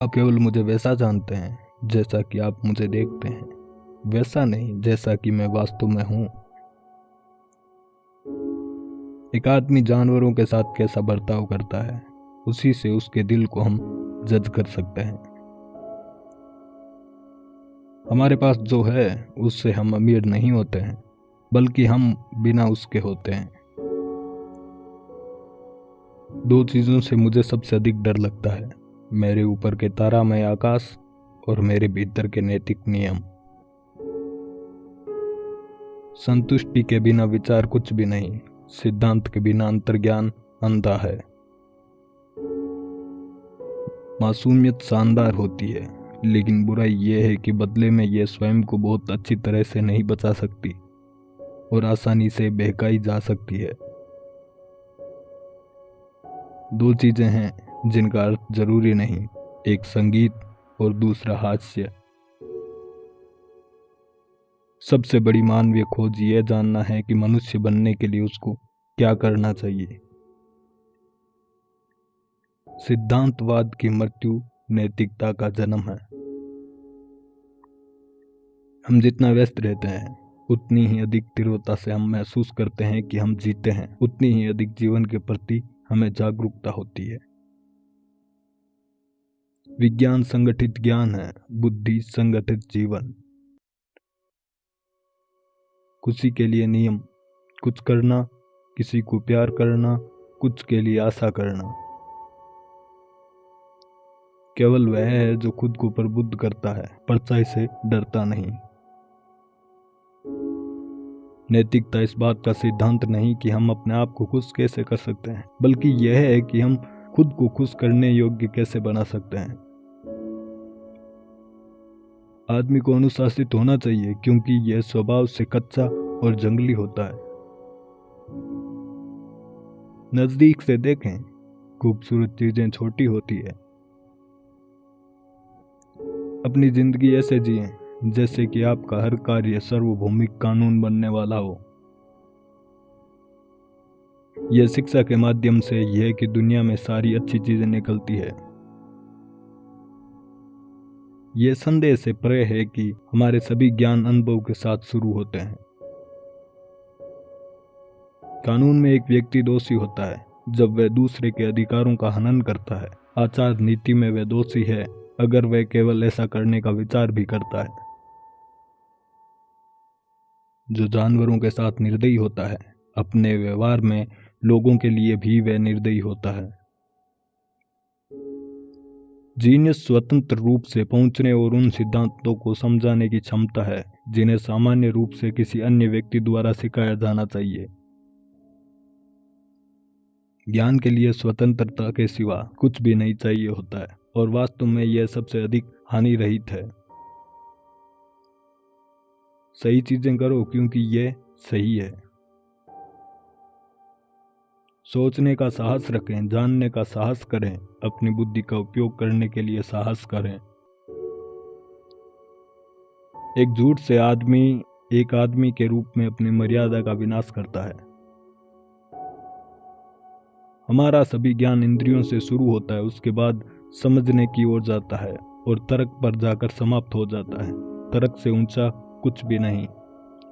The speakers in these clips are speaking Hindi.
आप केवल मुझे वैसा जानते हैं जैसा कि आप मुझे देखते हैं, वैसा नहीं जैसा कि मैं वास्तव में हूं। एक आदमी जानवरों के साथ कैसा बर्ताव करता है, उसी से उसके दिल को हम जज कर सकते हैं। हमारे पास जो है उससे हम अमीर नहीं होते हैं, बल्कि हम बिना उसके होते हैं। दो चीजों से मुझे सबसे अधिक डर लगता है, मेरे ऊपर के तारामय आकाश और मेरे भीतर के नैतिक नियम। संतुष्टि के बिना विचार कुछ भी नहीं, सिद्धांत के बिना अंतर्ज्ञान अंधा है। मासूमियत शानदार होती है, लेकिन बुराई यह है कि बदले में यह स्वयं को बहुत अच्छी तरह से नहीं बचा सकती और आसानी से बहकाई जा सकती है। दो चीजें हैं जिनका अर्थ जरूरी नहीं, एक संगीत और दूसरा हास्य। सबसे बड़ी मानवीय खोज यह जानना है कि मनुष्य बनने के लिए उसको क्या करना चाहिए। सिद्धांतवाद की मृत्यु नैतिकता का जन्म है। हम जितना व्यस्त रहते हैं, उतनी ही अधिक तीव्रता से हम महसूस करते हैं कि हम जीते हैं, उतनी ही अधिक जीवन के प्रति हमें जागरूकता होती है। विज्ञान संगठित ज्ञान है, बुद्धि संगठित जीवन। खुशी के लिए नियम, कुछ करना, किसी को प्यार करना, कुछ के लिए आशा करना। केवल वह है जो खुद को प्रबुद्ध करता है, परछाई से डरता नहीं। नैतिकता इस बात का सिद्धांत नहीं कि हम अपने आप को खुश कैसे कर सकते हैं, बल्कि यह है कि हम खुद को खुश करने योग्य कैसे बना सकते हैं। आदमी को अनुशासित होना चाहिए क्योंकि यह स्वभाव से कच्चा और जंगली होता है। नजदीक से देखें, खूबसूरत चीजें छोटी होती है। अपनी जिंदगी ऐसे जिएं जैसे कि आपका हर कार्य सार्वभौमिक कानून बनने वाला हो। यह शिक्षा के माध्यम से यह कि दुनिया में सारी अच्छी चीजें निकलती है। यह संदेह से परे है कि हमारे सभी ज्ञान अनुभव के साथ शुरू होते हैं। कानून में एक व्यक्ति दोषी होता है जब वह दूसरे के अधिकारों का हनन करता है। आचार नीति में वह दोषी है अगर वह केवल ऐसा करने का विचार भी करता है। जो जानवरों के साथ निर्दयी होता है, अपने व्यवहार में लोगों के लिए भी वह निर्दयी होता है। जीनियस स्वतंत्र रूप से पहुंचने और उन सिद्धांतों को समझाने की क्षमता है जिन्हें सामान्य रूप से किसी अन्य व्यक्ति द्वारा सिखाया जाना चाहिए। ज्ञान के लिए स्वतंत्रता के सिवा कुछ भी नहीं चाहिए होता है, और वास्तव में यह सबसे अधिक हानि रहित है। सही चीजें करो क्योंकि यह सही है। सोचने का साहस रखें, जानने का साहस करें, अपनी बुद्धि का उपयोग करने के लिए साहस करें। एक झूठ से आदमी एक आदमी के रूप में अपनी मर्यादा का विनाश करता है। हमारा सभी ज्ञान इंद्रियों से शुरू होता है, उसके बाद समझने की ओर जाता है और तर्क पर जाकर समाप्त हो जाता है। तर्क से ऊंचा कुछ भी नहीं।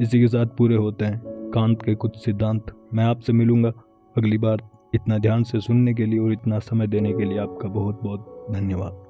इसी के साथ पूरे होते हैं कांत के कुछ सिद्धांत। मैं आपसे मिलूंगा अगली बार। इतना ध्यान से सुनने के लिए और इतना समय देने के लिए आपका बहुत बहुत धन्यवाद।